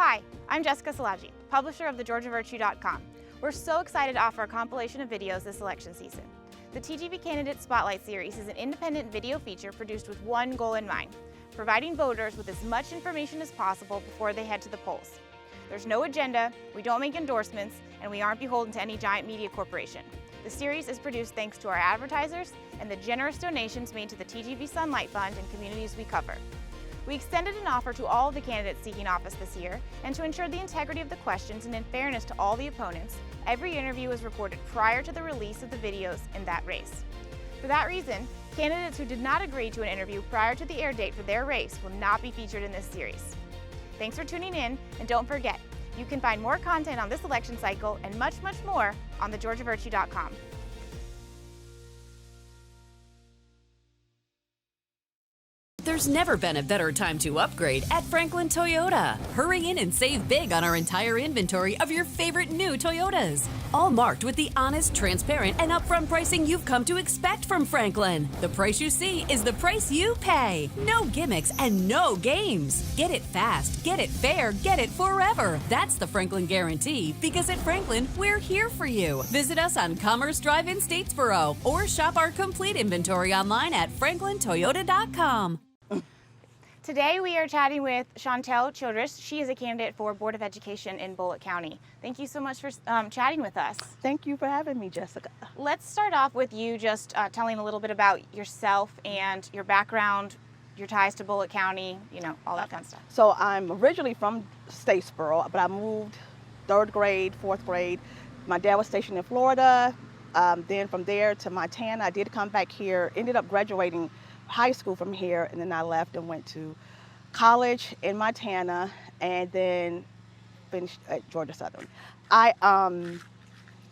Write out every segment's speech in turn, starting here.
Hi, I'm Jessica Salaji, publisher of thegeorgiavirtue.com. We're so excited to offer a compilation of videos this election season. The TGV Candidate Spotlight Series is an independent video feature produced with one goal in mind: providing voters with as much information as possible before they head to the polls. There's no agenda, we don't make endorsements, and we aren't beholden to any giant media corporation. The series is produced thanks to our advertisers and the generous donations made to the TGV Sunlight Fund and communities we cover. We extended an offer to all of the candidates seeking office this year, and to ensure the integrity of the questions and in fairness to all the opponents, every interview was recorded prior to the release of the videos in that race. For that reason, candidates who did not agree to an interview prior to the air date for their race will not be featured in this series. Thanks for tuning in, and don't forget, you can find more content on this election cycle and much, much more on thegeorgiavirtue.com. There's never been a better time to upgrade at Franklin Toyota. Hurry in and save big on our entire inventory of your favorite new Toyotas. All marked with the honest, transparent, and upfront pricing you've come to expect from Franklin. The price you see is the price you pay. No gimmicks and no games. Get it fast, get it fair, get it forever. That's the Franklin guarantee, because at Franklin, we're here for you. Visit us on Commerce Drive in Statesboro or shop our complete inventory online at franklintoyota.com. Today we are chatting with Shontelle Childress. She is a candidate for Board of Education in Bulloch County. Thank you so much for chatting with us. Thank you for having me, Jessica. Let's start off with you just telling a little bit about yourself and your background, your ties to Bulloch County, all that kind of stuff. So I'm originally from Statesboro, but I moved 3rd grade, 4th grade. My dad was stationed in Florida. Then from there to Montana, I did come back here, ended up graduating high school from here, and then I left and went to college in Montana, and then finished at Georgia Southern. I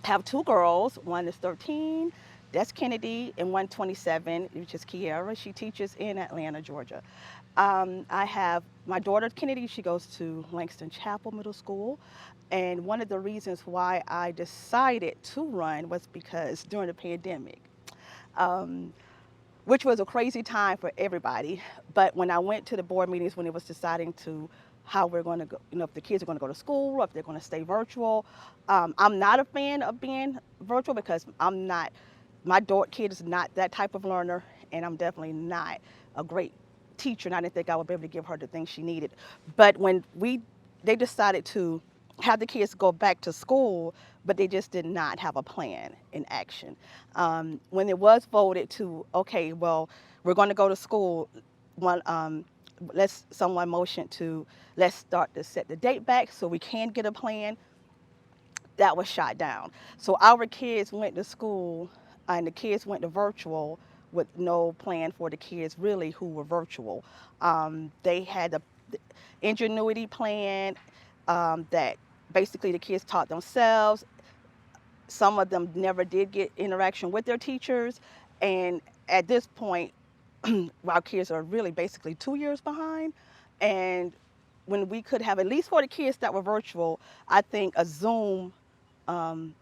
have 2 girls. One is 13, that's Kennedy, and one 27, which is Kiara. She teaches in Atlanta, Georgia. I have my daughter Kennedy. She goes to Langston Chapel Middle School, and one of the reasons why I decided to run was because during the pandemic, which was a crazy time for everybody. But when I went to the board meetings, when it was deciding to how we're going to go, if the kids are going to go to school or if they're going to stay virtual, I'm not a fan of being virtual because my kid is not that type of learner, and I'm definitely not a great teacher, and I didn't think I would be able to give her the things she needed. But when they decided to have the kids go back to school, but they just did not have a plan in action. When it was voted to, okay, well, we're going to go to school, someone motioned to, let's start to set the date back so we can get a plan. That was shot down. So our kids went to school, and the kids went to virtual with no plan for the kids really who were virtual. They had the ingenuity plan that basically the kids taught themselves. Some of them never did get interaction with their teachers, and at this point, our kids are really basically 2 years behind. And when we could have, at least for the kids that were virtual, I think a Zoom learning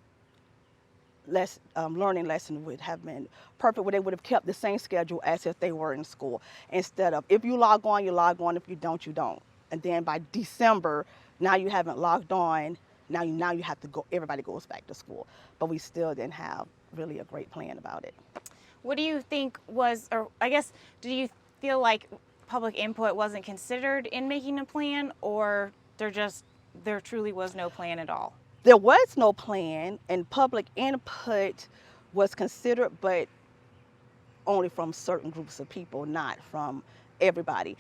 lesson would have been perfect, where they would have kept the same schedule as if they were in school, instead of if you log on, you log on, if you don't, you don't. And then by December, now you haven't logged on, now you have to go, everybody goes back to school. But we still didn't have really a great plan about it. What do you think was, or I guess, do you feel like public input wasn't considered in making a plan, or there truly was no plan at all? There was no plan, and public input was considered, but only from certain groups of people, not from everybody.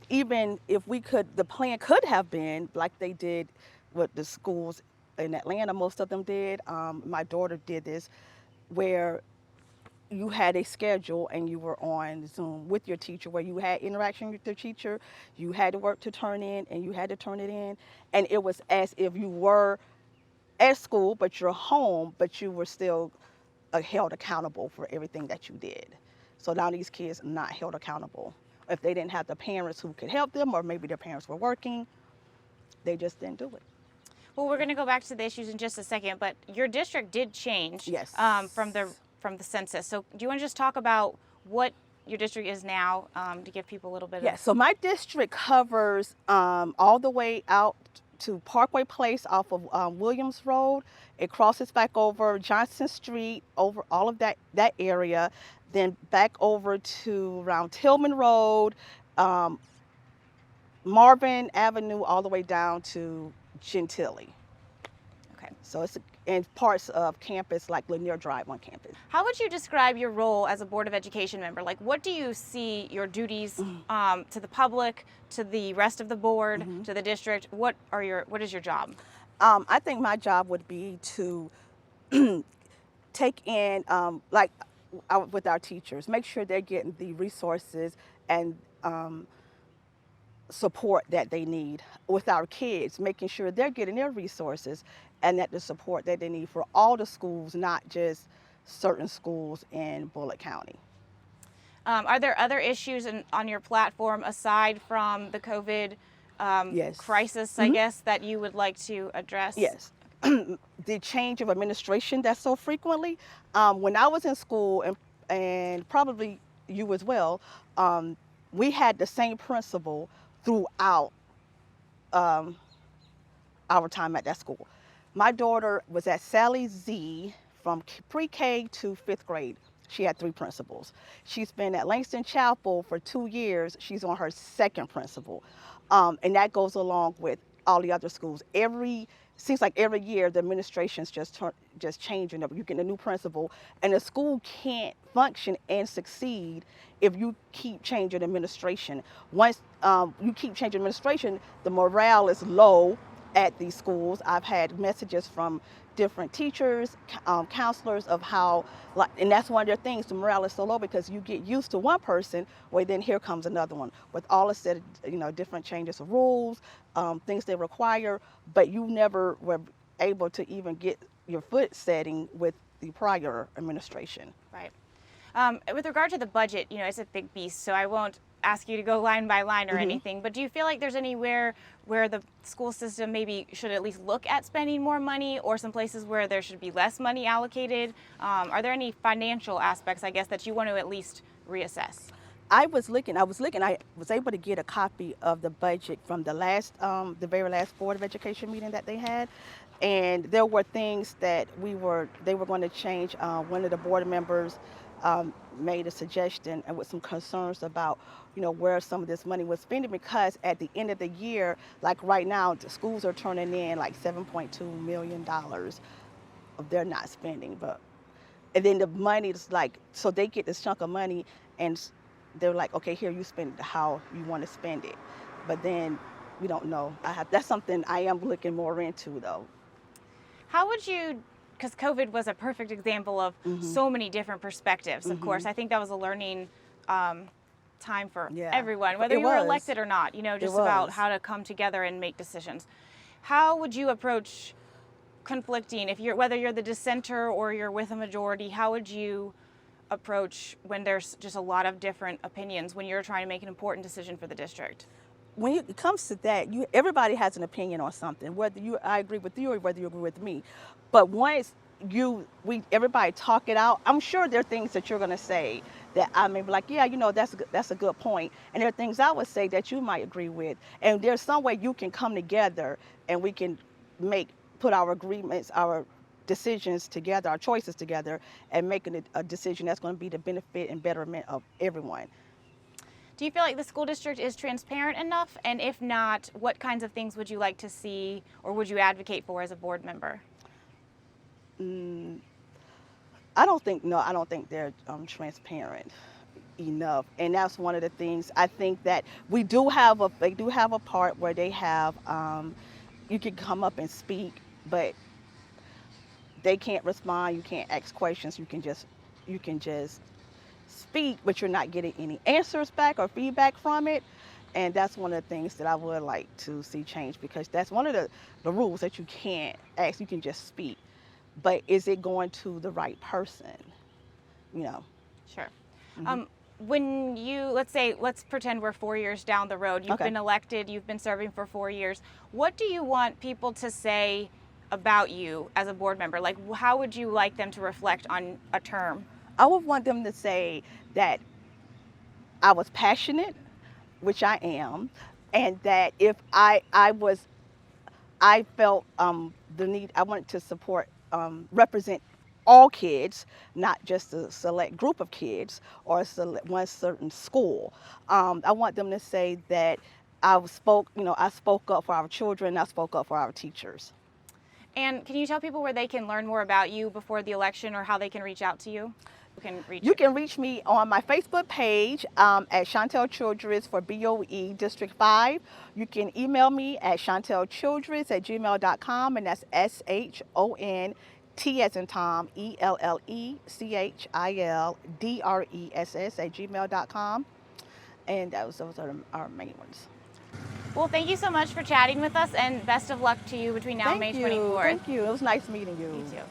Even if the plan could have been like they did with the schools in Atlanta, most of them did. My daughter did this, where you had a schedule and you were on Zoom with your teacher, where you had interaction with your teacher, you had work to turn in, and you had to turn it in. And it was as if you were at school, but you're home, but you were still held accountable for everything that you did. So now these kids are not held accountable. If they didn't have the parents who could help them, or maybe their parents were working, they just didn't do it. Well, we're going to go back to the issues in just a second, but your district did change. Yes. From the census. So do you want to just talk about what your district is now, to give people a little bit Yeah, of... so my district covers all the way out to Parkway Place off of Williams Road. It crosses back over Johnson Street, over all of that area, then back over to around Tillman Road, Marvin Avenue, all the way down to Gentilly. Okay. So it's in parts of campus, like Lanier Drive on campus. How would you describe your role as a Board of Education member? Like, what do you see your duties to the public, to the rest of the board, to the district? What is your job? I think my job would be to take in, with our teachers, make sure they're getting the resources and support that they need. With our kids, making sure they're getting their resources and that the support that they need for all the schools, not just certain schools in Bulloch County. Are there other issues on your platform aside from the COVID Yes. crisis, I guess, that you would like to address? Yes. The change of administration that's so frequently. When I was in school, and probably you as well, we had the same principal throughout our time at that school. My daughter was at Sally Z from pre-K to 5th grade. She had 3 principals. She's been at Langston Chapel for 2 years. She's on her 2nd principal. And that goes along with all the other schools. Seems like every year the administration's just changing. You get a new principal, and the school can't function and succeed if you keep changing administration. Once you keep changing administration, the morale is low at these schools. I've had messages from different teachers, counselors of how, and that's one of their things, the morale is so low because you get used to one person, well then here comes another one with all the set of, different changes of rules, things they require, but you never were able to even get your foot setting with the prior administration. Right. With regard to the budget, it's a big beast, so I won't ask you to go line by line or anything, but do you feel like there's anywhere where the school system maybe should at least look at spending more money, or some places where there should be less money allocated? Are there any financial aspects, I guess, that you want to at least reassess? I was able to get a copy of the budget from the very last Board of Education meeting that they had. And there were things that they were going to change. One of the board members made a suggestion and with some concerns about, where some of this money was spending, because at the end of the year, like right now, the schools are turning in like $7.2 million of their not spending. And then the money is like, so they get this chunk of money and they're like, okay, here, you spend it how you want to spend it. But then we don't know. That's something I am looking more into though. How would you, because COVID was a perfect example of so many different perspectives, of course. I think that was a learning time for everyone, whether you were elected or not, just about how to come together and make decisions. How would you approach conflicting, whether you're the dissenter or you're with a majority, how would you approach when there's just a lot of different opinions when you're trying to make an important decision for the district? When it comes to that, everybody has an opinion on something, I agree with you or whether you agree with me. But once everybody talk it out, I'm sure there are things that you're going to say that I may be like, yeah, that's a good point. And there are things I would say that you might agree with. And there's some way you can come together and we can put our agreements, our decisions together, our choices together, and making a decision that's going to be the benefit and betterment of everyone. Do you feel like the school district is transparent enough? And if not, what kinds of things would you like to see or would you advocate for as a board member? I don't think they're transparent enough, and that's one of the things. I think that they do have a part where they have you can come up and speak, but they can't respond. You can't ask questions. You can just speak, but you're not getting any answers back or feedback from it. And that's one of the things that I would like to see change, because that's one of the rules that you can't ask. You can just speak. But is it going to the right person? Sure. When let's pretend we're 4 years down the road. You've been elected, you've been serving for 4 years. What do you want people to say about you as a board member? Like, how would you like them to reflect on a term? I would want them to say that I was passionate, which I am, and that if I felt the need, I wanted to support, represent all kids, not just a select group of kids or one certain school. I want them to say that I spoke up for our children, I spoke up for our teachers. And can you tell people where they can learn more about you before the election, or how they can reach out to you? You can reach me on my Facebook page at Shontelle Childress for BOE District 5. You can email me at shontellechildress@gmail.com, and that's SHONT as in Tom, ELLECHILDRESS@gmail.com. And those are our main ones. Well, thank you so much for chatting with us, and best of luck to you between now and May 24th. Thank you. It was nice meeting you. You too.